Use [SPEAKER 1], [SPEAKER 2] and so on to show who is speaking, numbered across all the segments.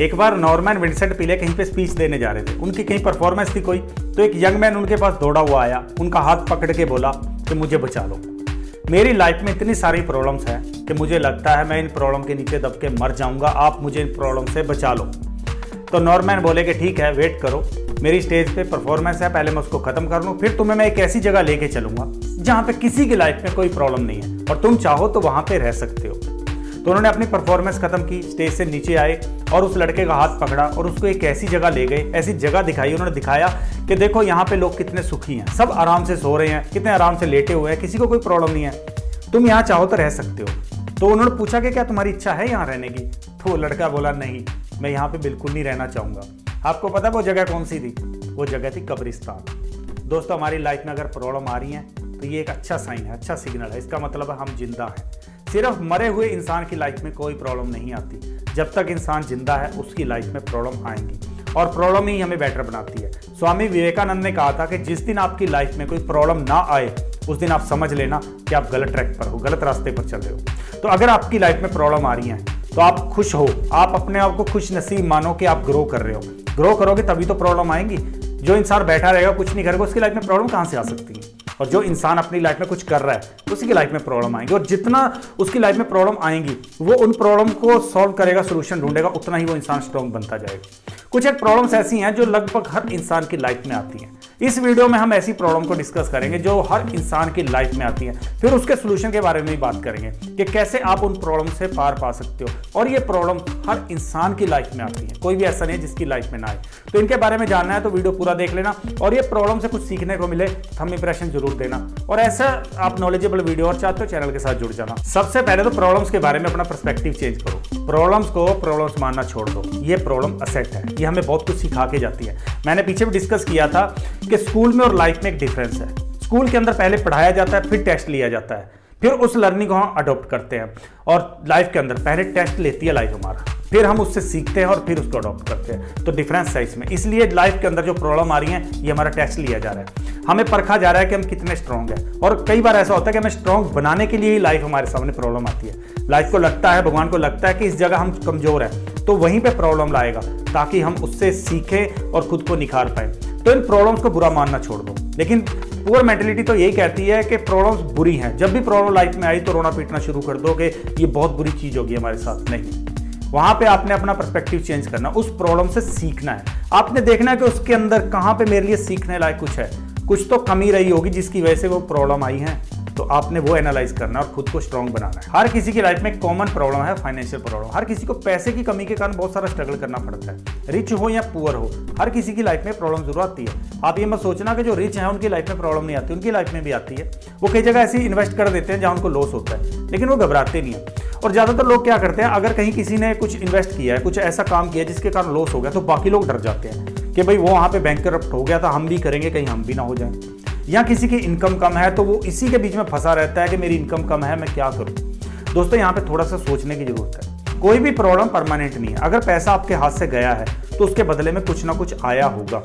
[SPEAKER 1] एक बार Norman Vincent पीले कहीं पे स्पीच देने जा रहे थे, उनकी कहीं परफॉर्मेंस थी कोई, तो एक यंग मैन उनके पास दौड़ा हुआ आया, उनका हाथ पकड़ के बोला कि मुझे बचा लो, मेरी लाइफ में इतनी सारी प्रॉब्लम्स हैं कि मुझे लगता है मैं इन प्रॉब्लम के नीचे दब के मर जाऊंगा, आप मुझे इन प्रॉब्लम से बचा लो। तो नॉर्मन बोले कि ठीक है, वेट करो, मेरी स्टेज पे परफॉर्मेंस है, पहले मैं उसको खत्म कर लूँ, फिर तुम्हें मैं एक ऐसी जगह लेके चलूंगा जहाँ पे किसी की लाइफ में कोई प्रॉब्लम नहीं है और तुम चाहो तो वहाँ पे रह सकते हो। तो उन्होंने अपनी परफॉर्मेंस खत्म की, स्टेज से नीचे आए और उस लड़के का हाथ पकड़ा और उसको एक ऐसी जगह ले गए, ऐसी जगह दिखाई, उन्होंने दिखाया कि देखो यहाँ पे लोग कितने सुखी हैं, सब आराम से सो रहे हैं, कितने आराम से लेटे हुए हैं, किसी को कोई प्रॉब्लम नहीं है, तुम यहाँ चाहो तो रह सकते हो। तो उन्होंने पूछा कि क्या तुम्हारी इच्छा है यहाँ रहने की? तो वो लड़का बोला नहीं, मैं यहाँ पे बिल्कुल नहीं रहना चाहूँगा। आपको पता वो जगह कौन सी थी? वो जगह थी कब्रिस्तान। दोस्तों, हमारी लाइफ में अगर प्रॉब्लम आ रही है तो ये एक अच्छा साइन है, अच्छा सिग्नल है, इसका मतलब है हम जिंदा हैं। सिर्फ मरे हुए इंसान की लाइफ में कोई प्रॉब्लम नहीं आती, जब तक इंसान जिंदा है उसकी लाइफ में प्रॉब्लम आएंगी और प्रॉब्लम ही हमें बेटर बनाती है। स्वामी विवेकानंद ने कहा था कि जिस दिन आपकी लाइफ में कोई प्रॉब्लम ना आए उस दिन आप समझ लेना कि आप गलत ट्रैक पर हो, गलत रास्ते पर चल रहे हो। तो अगर आपकी लाइफ में प्रॉब्लम आ रही है तो आप खुश हो, आप अपने आप को खुश नसीब मानो कि आप ग्रो कर रहे हो। ग्रो करोगे तभी तो प्रॉब्लम आएंगी। जो इंसान बैठा रहेगा, कुछ नहीं करेगा, उसकी लाइफ में प्रॉब्लम कहाँ से आ सकती है? और जो इंसान अपनी लाइफ में कुछ कर रहा है उसी की लाइफ में प्रॉब्लम आएंगी, और जितना उसकी लाइफ में प्रॉब्लम आएंगी वो उन प्रॉब्लम को सॉल्व करेगा, सोल्यूशन ढूंढेगा, उतना ही वो इंसान स्ट्रॉन्ग बनता जाएगा। कुछ एक प्रॉब्लम्स ऐसी हैं जो लगभग हर इंसान की लाइफ में आती हैं। इस वीडियो में हम ऐसी प्रॉब्लम को डिस्कस करेंगे जो हर इंसान की लाइफ में आती है, फिर उसके सोल्यूशन के बारे में भी बात करेंगे कि कैसे आप उन प्रॉब्लम से पार पा सकते हो। और ये प्रॉब्लम हर इंसान की लाइफ में आती है, कोई भी ऐसा नहीं है जिसकी लाइफ में ना आए। तो इनके बारे में जानना है तो वीडियो पूरा देख लेना, और ये प्रॉब्लम से कुछ सीखने को मिले थंब इंप्रेशन जरूर देना, और ऐसा आप नॉलेजेबल वीडियो और चाहते हो चैनल के साथ जुड़ जाना। सबसे पहले तो प्रॉब्लम्स के बारे में अपना पर्सपेक्टिव चेंज करो। प्रॉब्लम्स को प्रॉब्लम्स मानना छोड़ दो। ये प्रॉब्लम असेट है, ये हमें बहुत कुछ सिखा के जाती है। मैंने पीछे भी डिस्कस किया था कि स्कूल में और लाइफ में एक डिफरेंस है। स्कूल के अंदर पहले पढ़ाया जाता है, फिर टेस्ट लिया जाता है, फिर उस लर्निंग को हम अडॉप्ट करते हैं। और लाइफ के अंदर पहले टेस्ट लेती है लाइफ हमारा, फिर हम उससे सीखते हैं और फिर उसको अडॉप्ट करते हैं। तो डिफरेंस है इसमें। इसलिए लाइफ के अंदर जो प्रॉब्लम आ रही है ये हमारा टेस्ट लिया जा रहा है, हमें परखा जा रहा है कि हम कितने स्ट्रांग हैं। और कई बार ऐसा होता है कि हमें स्ट्रांग बनाने के लिए ही लाइफ हमारे सामने प्रॉब्लम आती है। लाइफ को लगता है, भगवान को लगता है कि इस जगह हम कमजोर हैं, तो वहीं पे प्रॉब्लम लाएगा ताकि हम उससे सीखें और खुद को निखार पाए। तो इन प्रॉब्लम्स को बुरा मानना छोड़ दो। लेकिन पुअर मेंटेलिटी तो यही कहती है कि प्रॉब्लम्स बुरी हैं। जब भी प्रॉब्लम लाइफ में आई तो रोना पीटना शुरू कर दो कि ये बहुत बुरी चीज होगी हमारे साथ। नहीं, वहां पे आपने अपना पर्सपेक्टिव चेंज करना, उस प्रॉब्लम से सीखना है। आपने देखना है कि उसके अंदर कहां पे मेरे लिए सीखने लायक कुछ है, कुछ तो कमी रही होगी जिसकी वजह से वो प्रॉब्लम आई है। तो आपने वो एनालाइज करना और खुद को स्ट्रांग बनाना है। हर किसी की लाइफ में कॉमन प्रॉब्लम है फाइनेंशियल प्रॉब्लम। हर किसी को पैसे की कमी के कारण बहुत सारा स्ट्रगल करना पड़ता है, रिच हो या पुअर हो, हर किसी की लाइफ में प्रॉब्लम जरूर आती है। आप ये मत सोचना कि जो रिच है उनकी लाइफ में प्रॉब्लम नहीं आती, उनकी लाइफ में भी आती है। वो कई जगह ऐसी इन्वेस्ट कर देते हैं जहां उनको लॉस होता है, लेकिन वो घबराते नहीं है। और ज्यादातर लोग क्या करते हैं, अगर कहीं किसी ने कुछ इन्वेस्ट किया है, कुछ ऐसा काम किया जिसके कारण लॉस हो गया, तो बाकी लोग डर जाते हैं कि भाई वो वहां पे बैंकरप्ट हो गया था, हम भी करेंगे, कहीं हम भी ना हो जाए। या किसी की इनकम कम है तो वो इसी के बीच में फंसा रहता है कि मेरी इनकम कम है, मैं क्या करूं। दोस्तों, यहाँ पे थोड़ा सा सोचने की जरूरत है। कोई भी प्रॉब्लम परमानेंट नहीं है। अगर पैसा आपके हाथ से गया है तो उसके बदले में कुछ ना कुछ आया होगा,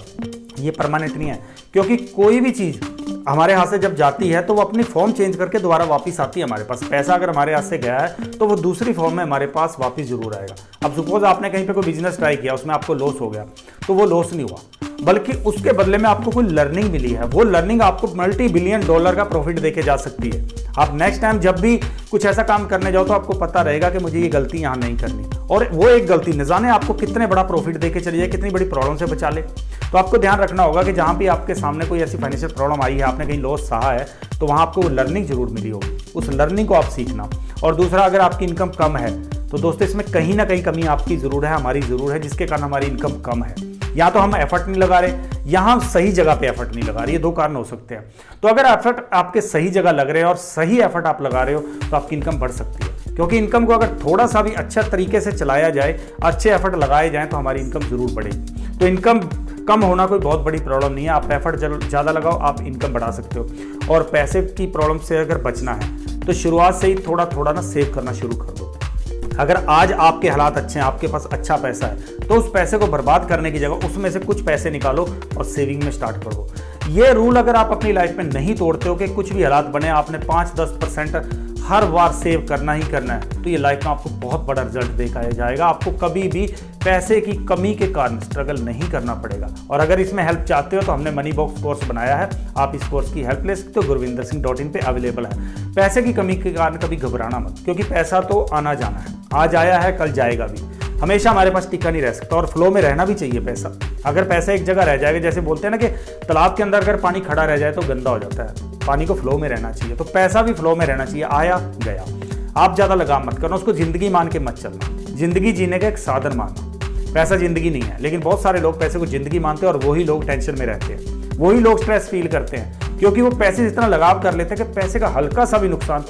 [SPEAKER 1] ये परमानेंट नहीं है। क्योंकि कोई भी चीज हमारे हाथ से जब जाती है तो वो अपनी फॉर्म चेंज करके दोबारा वापस आती है हमारे पास। पैसा अगर हमारे हाथ से गया है तो वो दूसरी फॉर्म में हमारे पास वापस जरूर आएगा। अब सपोज आपने कहीं पे कोई बिजनेस ट्राई किया, उसमें आपको लॉस हो गया, तो वो लॉस नहीं हुआ, बल्कि उसके बदले में आपको कोई लर्निंग मिली है। वो लर्निंग आपको $multi-billion का प्रॉफिट देके जा सकती है। आप नेक्स्ट टाइम जब भी कुछ ऐसा काम करने जाओ तो आपको पता रहेगा कि मुझे ये गलती यहाँ नहीं करनी, और वो एक गलती न जाने आपको कितने बड़ा प्रॉफिट देके चली जाए, कितनी बड़ी प्रॉब्लम से बचा ले। तो आपको ध्यान रखना होगा कि जहाँ भी आपके सामने कोई ऐसी फाइनेंशियल प्रॉब्लम आई है, आपने कहीं लॉस सहा है, तो वहाँ आपको लर्निंग जरूर मिली होगी। उस लर्निंग को आप सीखना। और दूसरा, अगर आपकी इनकम कम है तो दोस्तों इसमें कहीं ना कहीं कमी आपकी जरूर है, हमारी जरूर है, जिसके कारण हमारी इनकम कम है। या तो हम एफर्ट नहीं लगा रहे, या हम सही जगह पे एफर्ट नहीं लगा रहे। ये दो कारण हो सकते हैं। तो अगर एफर्ट आपके सही जगह लग रहे हैं और सही एफर्ट आप लगा रहे हो तो आपकी इनकम बढ़ सकती है। क्योंकि इनकम को अगर थोड़ा सा भी अच्छा तरीके से चलाया जाए, अच्छे एफर्ट लगाए जाएं, तो हमारी इनकम जरूर बढ़ेगी। तो इनकम कम होना कोई बहुत बड़ी प्रॉब्लम नहीं है। आप एफर्ट ज़्यादा लगाओ, आप इनकम बढ़ा सकते हो। और पैसे की प्रॉब्लम से अगर बचना है तो शुरुआत से ही थोड़ा थोड़ा ना सेव करना शुरू कर दो। अगर आज आपके हालात अच्छे हैं, आपके पास अच्छा पैसा है, तो उस पैसे को बर्बाद करने की जगह उसमें से कुछ पैसे निकालो और सेविंग में स्टार्ट कर दो। ये रूल अगर आप अपनी लाइफ में नहीं तोड़ते हो कि कुछ भी हालात बने, आपने 5-10% हर बार सेव करना ही करना है, तो ये लाइफ में आपको बहुत बड़ा रिजल्ट दिखाया जाएगा। आपको कभी भी पैसे की कमी के कारण स्ट्रगल नहीं करना पड़ेगा। और अगर इसमें हेल्प चाहते हो तो हमने मनी बॉक्स कोर्स बनाया है, आप इस कोर्स की हेल्प ले सकते हो, गुरविंदरसिंह.in पे अवेलेबल है। पैसे की कमी के कारण कभी घबराना मत, क्योंकि पैसा तो आना जाना है, आज आया है कल जाएगा भी, हमेशा हमारे पास टिका नहीं रह सकता। और फ्लो में रहना भी चाहिए पैसा। अगर पैसा एक जगह रह जाएगा, जैसे बोलते हैं ना कि तालाब के अंदर अगर पानी खड़ा रह जाए तो गंदा हो जाता है, पानी को फ्लो में रहना चाहिए, तो पैसा भी फ्लो में रहना चाहिए, आया गया। आप ज़्यादा लगाम मत करना, उसको ज़िंदगी मान के मत चलना। ज़िंदगी जीने का एक साधन मानना, पैसा ज़िंदगी नहीं है। लेकिन बहुत सारे लोग पैसे को ज़िंदगी मानते हैं और वही लोग टेंशन में रहते हैं, वही लोग स्ट्रेस फील करते हैं, क्योंकि वो पैसे से इतना लगाव कर लेते हैं कि पैसे का हल्का सा भी नुकसान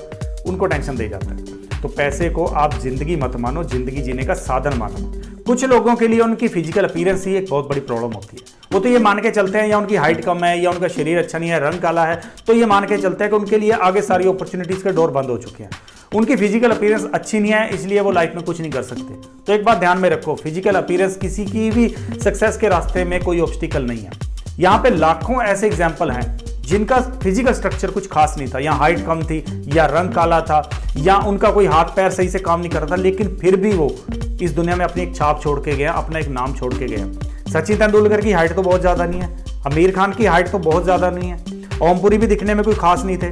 [SPEAKER 1] उनको टेंशन दे जाता है। तो पैसे को आप ज़िंदगी मत मानो, ज़िंदगी जीने का साधन मानो। कुछ लोगों के लिए उनकी फिजिकल अपीयरेंस ही एक बहुत बड़ी प्रॉब्लम होती है। वो तो ये मान के चलते हैं या उनकी हाइट कम है या उनका शरीर अच्छा नहीं है, रंग काला है, तो ये मान के चलते हैं कि उनके लिए आगे सारी अपॉर्चुनिटीज़ के डोर बंद हो चुके हैं। उनकी फिजिकल अपीयरेंस अच्छी नहीं है, इसलिए वो लाइफ में कुछ नहीं कर सकते। तो एक बात ध्यान में रखो, फिजिकल अपीयरेंस किसी की भी सक्सेस के रास्ते में कोई ऑब्स्टिकल नहीं है। यहाँ पे लाखों ऐसे एग्जाम्पल हैं जिनका फिजिकल स्ट्रक्चर कुछ खास नहीं था, या हाइट कम थी, या रंग काला था, या उनका कोई हाथ पैर सही से काम नहीं कर रहा था, लेकिन फिर भी वो इस दुनिया में अपनी एक छाप छोड़ के गया, अपना एक नाम छोड़ के गया। सचिन तेंदुलकर की हाइट तो बहुत ज़्यादा नहीं है, आमिर खान की हाइट तो बहुत ज़्यादा नहीं है, ओमपुरी भी दिखने में कोई खास नहीं थे,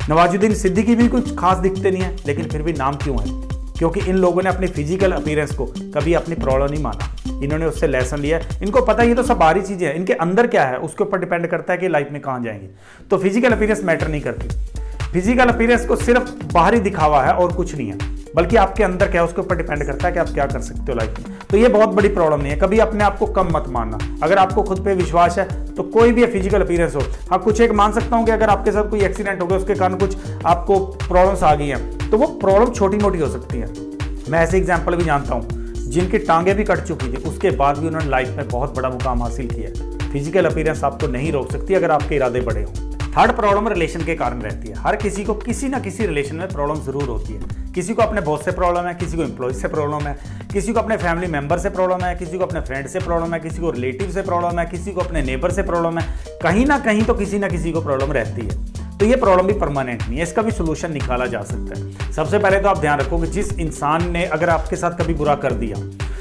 [SPEAKER 1] नवाजुद्दीन सिद्दीकी भी कुछ खास दिखते नहीं है, लेकिन फिर भी नाम क्यों है? क्योंकि इन लोगों ने अपनी फिजिकल अपीयरेंस को कभी अपनी प्रॉब्लम नहीं माना, इन्होंने उससे लेसन लिया। इनको पता है ये तो सब बाहरी चीज़ें हैं, इनके अंदर क्या है उसके ऊपर डिपेंड करता है कि लाइफ में कहाँ जाएंगे। तो फिजिकल अपीयरेंस मैटर नहीं करती, फिजिकल अपीयरेंस को सिर्फ बाहरी दिखावा है और कुछ नहीं है, बल्कि आपके अंदर क्या है उसके ऊपर डिपेंड करता है कि आप क्या कर सकते हो लाइफ में। तो ये बहुत बड़ी प्रॉब्लम नहीं है, कभी अपने आप को कम मत मानना। अगर आपको खुद पे विश्वास है तो कोई भी फिजिकल अपीयरेंस हो, हाँ कुछ एक मान सकता हूँ कि अगर आपके साथ कोई एक्सीडेंट हो गया, उसके कारण कुछ आपको प्रॉब्लम्स आ गई हैं, तो वो प्रॉब्लम छोटी मोटी हो सकती है। मैं ऐसे एग्जाम्पल भी जानता हूँ जिनकी टांगें भी कट चुकी थी, उसके बाद भी उन्होंने लाइफ में बहुत बड़ा मुकाम हासिल किया। फिजिकल अपीयरेंस आपको नहीं रोक सकती अगर आपके इरादे बड़े हों। थर्ड प्रॉब्लम रिलेशन के कारण रहती है। हर किसी को किसी ना किसी रिलेशन में प्रॉब्लम जरूर होती है। किसी को अपने बॉस से प्रॉब्लम है, किसी को एम्प्लॉय से प्रॉब्लम है, किसी को अपने फैमिली मेंबर से प्रॉब्लम है, किसी को अपने फ्रेंड से प्रॉब्लम है, किसी को रिलेटिव से प्रॉब्लम है, किसी को अपने नेबर से प्रॉब्लम है। कहीं ना कहीं तो किसी ना किसी को प्रॉब्लम रहती है। तो ये प्रॉब्लम भी परमानेंट नहीं है, इसका भी सोल्यूशन निकाला जा सकता है। सबसे पहले तो आप ध्यान रखो कि जिस इंसान ने अगर आपके साथ कभी बुरा कर दिया,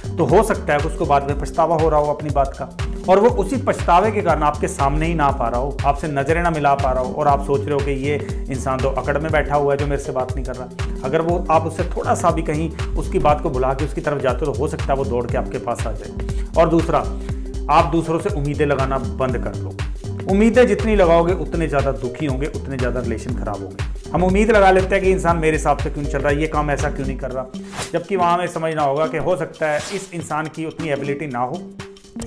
[SPEAKER 1] तो हो सकता है कि उसको बाद में पछतावा हो रहा हो अपनी बात का, और वो उसी पछतावे के कारण आपके सामने ही ना आ पा रहा हो, आपसे नजरें ना मिला पा रहा हो, और आप सोच रहे हो कि ये इंसान तो अकड़ में बैठा हुआ है जो मेरे से बात नहीं कर रहा। अगर वो आप उससे थोड़ा सा भी कहीं उसकी बात को भुला के उसकी तरफ जाते हो, तो हो सकता है वो दौड़ के आपके पास आ जाए। और दूसरा, आप दूसरों से उम्मीदें लगाना बंद कर लो। उम्मीदें जितनी लगाओगे उतने ज़्यादा दुखी होंगे, उतने ज़्यादा रिलेशन खराब होंगे। हम उम्मीद लगा लेते हैं कि इंसान मेरे हिसाब से क्यों चल रहा है, ये काम ऐसा क्यों नहीं कर रहा, जबकि वहाँ हमें समझना होगा कि हो सकता है इस इंसान की उतनी एबिलिटी ना हो,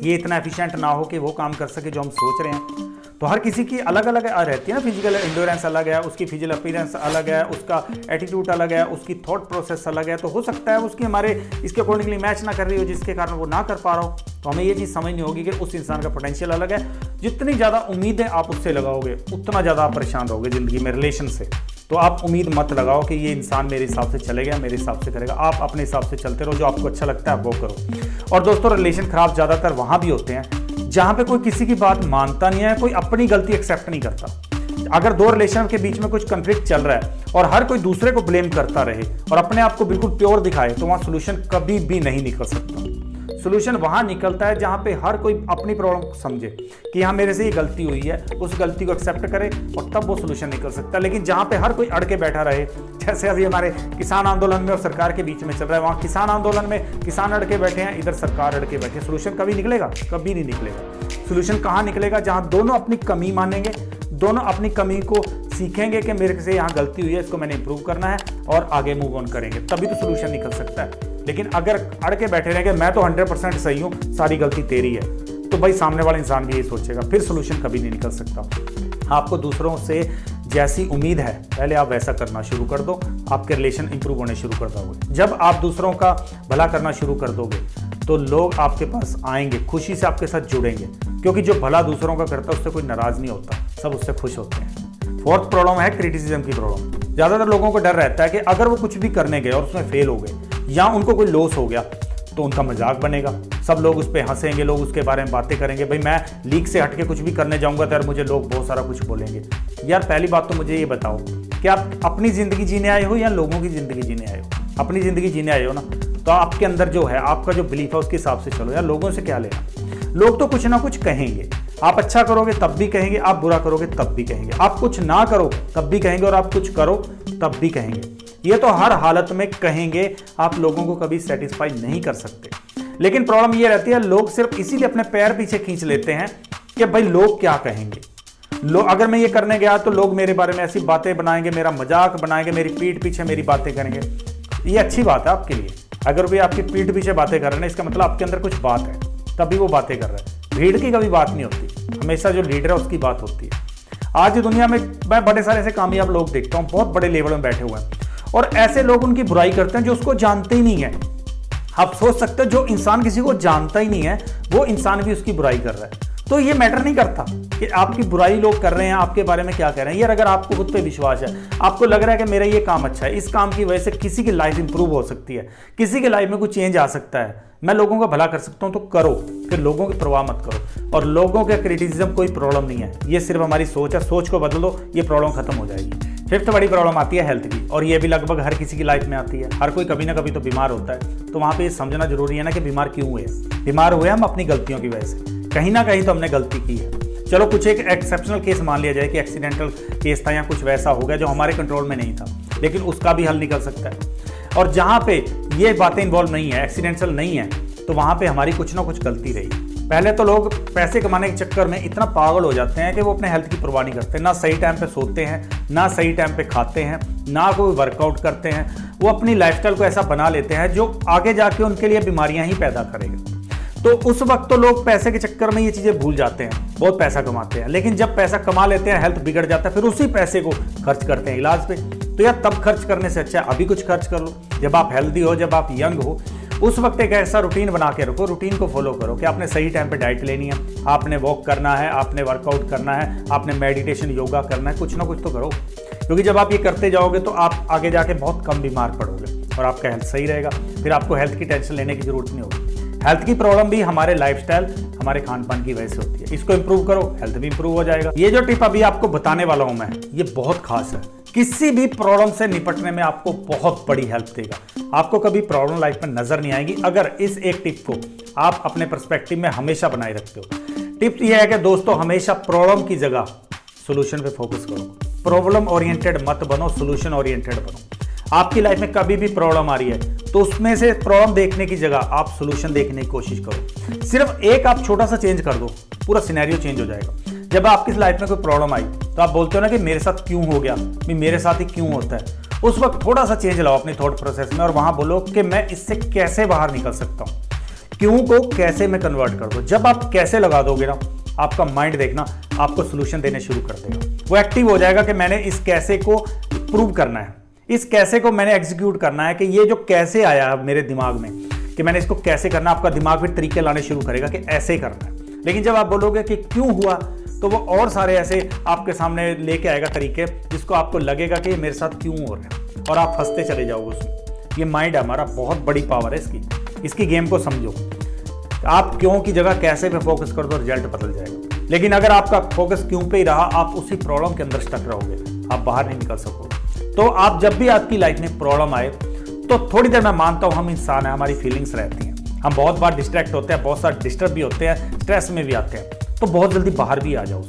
[SPEAKER 1] ये इतना एफिशिएंट ना हो कि वो काम कर सके जो हम सोच रहे हैं। तो हर किसी की अलग अलग रहती है ना, फिजिकल एंड्योरेंस अलग है, उसकी फिजिकल अपीयरेंस अलग है, उसका एटीट्यूड अलग है, उसकी थॉट प्रोसेस अलग है। तो हो सकता है उसकी हमारे इसके अकॉर्डिंगली मैच ना कर रही हो, जिसके कारण वो ना कर पा रहा हो। तो हमें ये चीज़ समझनी होगी कि उस इंसान का पोटेंशियल अलग है। जितनी ज़्यादा उम्मीदें आप उससे लगाओगे उतना ज़्यादा आप परेशान रहोगे ज़िंदगी में रिलेशन से। तो आप उम्मीद मत लगाओ कि ये इंसान मेरे हिसाब से चलेगा, मेरे हिसाब से करेगा। आप अपने हिसाब से चलते रहो, जो आपको अच्छा लगता है आप वो करो। और दोस्तों, रिलेशन खराब ज़्यादातर वहाँ भी होते हैं जहाँ पे कोई किसी की बात मानता नहीं है, कोई अपनी गलती एक्सेप्ट नहीं करता। अगर दो रिलेशन के बीच में कुछ कंफ्लिक्ट चल रहा है और हर कोई दूसरे को ब्लेम करता रहे और अपने आप को बिल्कुल प्योर दिखाए, तो वहाँ सोल्यूशन कभी भी नहीं निकल सकता। सोल्यूशन वहाँ निकलता है जहाँ पे हर कोई अपनी प्रॉब्लम समझे कि हाँ मेरे से ये गलती हुई है, उस गलती को एक्सेप्ट करे, और तब वो सोल्यूशन निकल सकता है। लेकिन जहाँ पे हर कोई अड़ के बैठा रहे, जैसे अभी हमारे किसान आंदोलन में और सरकार के बीच में चल रहा है, वहाँ किसान आंदोलन में किसान अड़ के बैठे हैं, इधर सरकार अड़ के बैठे, सोल्यूशन कभी निकलेगा? कभी नहीं निकलेगा। सोल्यूशन कहाँ निकलेगा? जहाँ दोनों अपनी कमी मानेंगे, दोनों अपनी कमी को सीखेंगे कि मेरे से यहाँ गलती हुई है, इसको मैंने इंप्रूव करना है, और आगे मूव ऑन करेंगे, तभी तो सोल्यूशन निकल सकता है। लेकिन अगर अड़ के बैठे रहेंगे मैं तो 100% सही हूँ, सारी गलती तेरी है, तो भाई सामने वाला इंसान भी यही सोचेगा, फिर सोल्यूशन कभी नहीं निकल सकता। आपको दूसरों से जैसी उम्मीद है पहले आप वैसा करना शुरू कर दो, आपके रिलेशन इंप्रूव होने शुरू कर दोगे। जब आप दूसरों का भला करना शुरू कर दोगे तो लोग आपके पास आएंगे, खुशी से आपके साथ जुड़ेंगे, क्योंकि जो भला दूसरों का करता है उससे कोई नाराज नहीं होता, सब उससे खुश होते हैं। फोर्थ प्रॉब्लम है क्रिटिसिज्म की प्रॉब्लम। ज़्यादातर लोगों को डर रहता है कि अगर वो कुछ भी करने गए और उसमें फेल हो गए या उनको कोई लॉस हो गया तो उनका मजाक बनेगा, सब लोग उस पर हंसेंगे, लोग उसके बारे में बातें करेंगे। भाई मैं लीक से हट के कुछ भी करने जाऊंगा तो यार मुझे लोग बहुत सारा कुछ बोलेंगे। यार पहली बात तो मुझे ये बताओ कि आप अपनी ज़िंदगी जीने आए हो या लोगों की ज़िंदगी जीने आए हो। अपनी ज़िंदगी जीने आए हो ना, तो आपके अंदर जो है आपका जो बिलीफ है उसके हिसाब से चलो यार। लोगों से क्या लेना, लोग तो कुछ ना कुछ कहेंगे। आप अच्छा करोगे तब भी कहेंगे, आप बुरा करोगे तब भी कहेंगे, आप कुछ ना करो तब भी कहेंगे, और आप कुछ करो तब भी कहेंगे। ये तो हर हालत में कहेंगे, आप लोगों को कभी सेटिस्फाई नहीं कर सकते। लेकिन प्रॉब्लम ये रहती है, लोग सिर्फ इसीलिए अपने पैर पीछे खींच लेते हैं कि भाई लोग क्या कहेंगे। अगर मैं ये करने गया तो लोग मेरे बारे में ऐसी बातें बनाएंगे, मेरा मजाक बनाएंगे, मेरी पीठ पीछे मेरी बातें करेंगे। ये अच्छी बात है आपके लिए। अगर भी आपकी पीठ पीछे बातें कर रहे हैं, इसका मतलब आपके अंदर कुछ बात है, तभी वो बातें कर रहे हैं। भीड़ की कभी बात नहीं होती, हमेशा जो लीडर है उसकी बात होती है। आज दुनिया में मैं बड़े सारे ऐसे कामयाब लोग देखता हूँ, बहुत बड़े लेवल में बैठे हुए हैं, और ऐसे लोग उनकी बुराई करते हैं जो उसको जानते ही नहीं है। आप सोच सकते हो, जो इंसान किसी को जानता ही नहीं है वो इंसान भी उसकी बुराई कर रहा है। तो ये मैटर नहीं करता कि आपकी बुराई लोग कर रहे हैं, आपके बारे में क्या कह रहे हैं। यार अगर आपको खुद पे विश्वास है, आपको लग रहा है कि मेरा ये काम अच्छा है, इस काम की वजह से किसी की लाइफ इंप्रूव हो सकती है, किसी की लाइफ में कुछ चेंज आ सकता है, मैं लोगों का भला कर सकता हूं, तो करो। फिर लोगों की परवाह मत करो। और लोगों के क्रिटिसिज्म कोई प्रॉब्लम नहीं है, ये सिर्फ हमारी सोच है। सोच को बदल दो, ये प्रॉब्लम खत्म हो जाएगी। फिफ्थ बड़ी प्रॉब्लम आती है हेल्थ की, और ये भी लगभग हर किसी की लाइफ में आती है। हर कोई कभी ना कभी तो बीमार होता है। तो वहाँ पे ये समझना जरूरी है ना कि बीमार क्यों हुए। बीमार हुए हम अपनी गलतियों की वजह से, कहीं ना कहीं तो हमने गलती की है। चलो कुछ एक एक्सेप्शनल केस मान लिया जाए कि एक्सीडेंटल केस था या कुछ वैसा हो गया जो हमारे कंट्रोल में नहीं था, लेकिन उसका भी हल निकल सकता है। और जहाँ पे ये बातें इन्वॉल्व नहीं है, एक्सीडेंटल नहीं है, तो वहाँ पे हमारी कुछ ना कुछ गलती रही। पहले तो लोग पैसे कमाने के चक्कर में इतना पागल हो जाते हैं कि वो अपने हेल्थ की परवाह नहीं करते, ना सही टाइम पे सोते हैं, ना सही टाइम पे खाते हैं, ना कोई वर्कआउट करते हैं। वो अपनी लाइफस्टाइल को ऐसा बना लेते हैं जो आगे जाके उनके लिए बीमारियां ही पैदा करेगा। तो उस वक्त तो लोग पैसे के चक्कर में ये चीज़ें भूल जाते हैं, बहुत पैसा कमाते हैं, लेकिन जब पैसा कमा लेते हैं हेल्थ बिगड़ जाता है, फिर उसी पैसे को खर्च करते हैं इलाज पे। तो यार तब खर्च करने से अच्छा है अभी कुछ खर्च कर लो। जब आप हेल्दी हो, जब आप यंग हो, उस वक्त एक ऐसा रूटीन बना के रखो, रूटीन को फॉलो करो कि आपने सही टाइम पे डाइट लेनी है, आपने वॉक करना है, आपने वर्कआउट करना है, आपने मेडिटेशन योगा करना है, कुछ ना कुछ तो करो। क्योंकि जब आप ये करते जाओगे तो आप आगे जाके बहुत कम बीमार पड़ोगे और आपका हेल्थ सही रहेगा। फिर आपको हेल्थ की टेंशन लेने की जरूरत नहीं होगी। हेल्थ की प्रॉब्लम भी हमारे लाइफस्टाइल, हमारे खान पान की वजह से होती है। इसको इंप्रूव करो, हेल्थ भी इंप्रूव हो जाएगा। ये जो टिप अभी आपको बताने वाला हूं मैं, ये बहुत खास है। किसी भी प्रॉब्लम से निपटने में आपको बहुत बड़ी हेल्प देगा। आपको कभी प्रॉब्लम लाइफ में नजर नहीं आएगी अगर इस एक टिप को आप अपने पर्सपेक्टिव में हमेशा बनाए रखते हो। टिप ये है कि दोस्तों, हमेशा प्रॉब्लम की जगह सोल्यूशन पे फोकस करो। प्रॉब्लम ओरिएंटेड मत बनो, सोल्यूशन ओरिएंटेड बनो। आपकी लाइफ में कभी भी प्रॉब्लम आ रही है तो उसमें से प्रॉब्लम देखने की जगह आप सोल्यूशन देखने की कोशिश करो। सिर्फ एक आप छोटा सा चेंज कर दो, पूरा सिनेरियो चेंज हो जाएगा। जब आपकी लाइफ में कोई प्रॉब्लम आई तो आप बोलते हो ना कि मेरे साथ क्यों हो गया, मेरे साथ ही क्यों होता है। उस वक्त थोड़ा सा चेंज लाओ अपनी थॉट प्रोसेस में और वहां बोलो कि मैं इससे कैसे बाहर निकल सकता हूं। क्यों को कैसे में कन्वर्ट कर दो। जब आप कैसे लगा दोगे ना, आपका माइंड देखना आपको सोल्यूशन देने शुरू कर देगा। वो एक्टिव हो जाएगा कि मैंने इस कैसे को प्रूव करना है, इस कैसे को मैंने एग्जीक्यूट करना है। कि ये जो कैसे आया मेरे दिमाग में कि मैंने इसको कैसे करना, आपका दिमाग भी तरीके लाने शुरू करेगा कि ऐसे ही करना है। लेकिन जब आप बोलोगे कि क्यों हुआ, तो वो और सारे ऐसे आपके सामने लेके आएगा तरीके जिसको आपको लगेगा कि ये मेरे साथ क्यों हो रहा है, और आप फंसते चले जाओगे उसमें। ये माइंड है हमारा, बहुत बड़ी पावर है इसकी गेम को समझो। आप क्यों की जगह कैसे पे फोकस कर दो, रिजल्ट बदल जाएगा। लेकिन अगर आपका फोकस क्यों पे ही रहा, आप उसी प्रॉब्लम के अंदर स्टक रहोगे, आप बाहर नहीं निकल सकोगे। तो आप जब भी आपकी लाइफ में प्रॉब्लम आए तो थोड़ी देर मैं मानता हूं हम इंसान हैं, हमारी फीलिंग्स रहती हैं, हम बहुत बार डिस्ट्रैक्ट होते हैं, बहुत सारे डिस्टर्ब भी होते हैं, स्ट्रेस में भी आते हैं। तो बहुत जल्दी बाहर भी आ जाओ,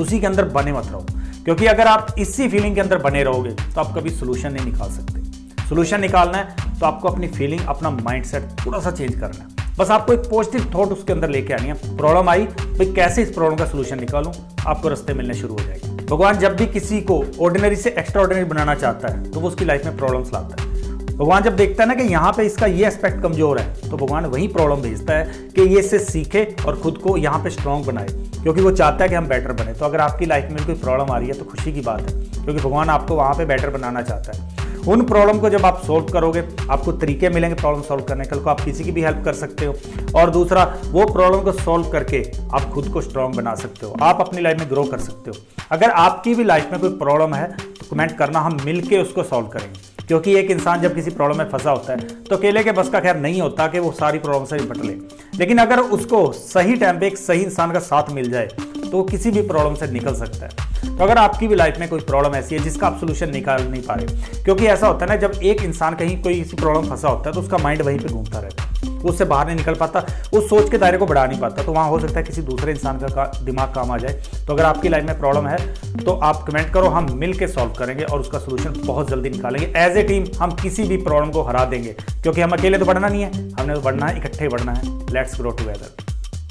[SPEAKER 1] उसी के अंदर बने मत रहो। क्योंकि अगर आप इसी फीलिंग के अंदर बने रहोगे तो आप कभी सोल्यूशन नहीं निकाल सकते। सोल्यूशन निकालना है तो आपको अपनी फीलिंग, अपना माइंडसेट थोड़ा सा चेंज करना है। बस आपको एक पॉजिटिव थॉट उसके अंदर लेके आनी है। प्रॉब्लम आई भाई, कैसे इस प्रॉब्लम का सोल्यूशन निकालूं, आपको रास्ते मिलने शुरू हो जाएंगे। भगवान जब भी किसी को ऑर्डिनरी से एक्स्ट्रा ऑर्डिनरी बनाना चाहता है तो वो उसकी लाइफ में प्रॉब्लम्स लाता है। भगवान जब देखता है ना कि यहाँ पे इसका ये एस्पेक्ट कमजोर है, तो भगवान वही प्रॉब्लम भेजता है कि ये इससे सीखे और खुद को यहाँ पे स्ट्रांग बनाए, क्योंकि वो चाहता है कि हम बेटर बने। तो अगर आपकी लाइफ में कोई प्रॉब्लम आ रही है तो खुशी की बात है, क्योंकि भगवान आपको वहाँ पे बेटर बनाना चाहता है। उन प्रॉब्लम को जब आप सोल्व करोगे, आपको तरीके मिलेंगे प्रॉब्लम सॉल्व करने के, आप किसी की भी हेल्प कर सकते हो। और दूसरा, वो प्रॉब्लम को सॉल्व करके आप खुद को स्ट्रांग बना सकते हो, आप अपनी लाइफ में ग्रो कर सकते हो। अगर आपकी भी लाइफ में कोई प्रॉब्लम है तो कमेंट करना, हम मिलके उसको सॉल्व करेंगे। क्योंकि एक इंसान जब किसी प्रॉब्लम में फंसा होता है तो अकेले के बस का खैर नहीं होता कि वो सारी प्रॉब्लम से निपट ले। लेकिन अगर उसको सही टाइम पे एक सही इंसान का साथ मिल जाए तो वो किसी भी प्रॉब्लम से निकल सकता है। तो अगर आपकी भी लाइफ में कोई प्रॉब्लम ऐसी है जिसका आप सोल्यूशन निकाल नहीं पा रहे, क्योंकि ऐसा होता है ना, जब एक इंसान कहीं कोई किसी प्रॉब्लम फंसा होता है तो उसका माइंड वहीं पे घूमता रहता है, उससे बाहर नहीं निकल पाता, उस सोच के दायरे को बढ़ा नहीं पाता, तो वहाँ हो सकता है किसी दूसरे इंसान का दिमाग काम आ जाए। तो अगर आपकी लाइफ में प्रॉब्लम है तो आप कमेंट करो, हम मिल के सॉल्व करेंगे और उसका सोल्यूशन बहुत जल्दी निकालेंगे। एज ए टीम हम किसी भी प्रॉब्लम को हरा देंगे, क्योंकि हम अकेले तो बढ़ना नहीं है, हमने तो बढ़ना है, इकट्ठे बढ़ना है। Let's grow together.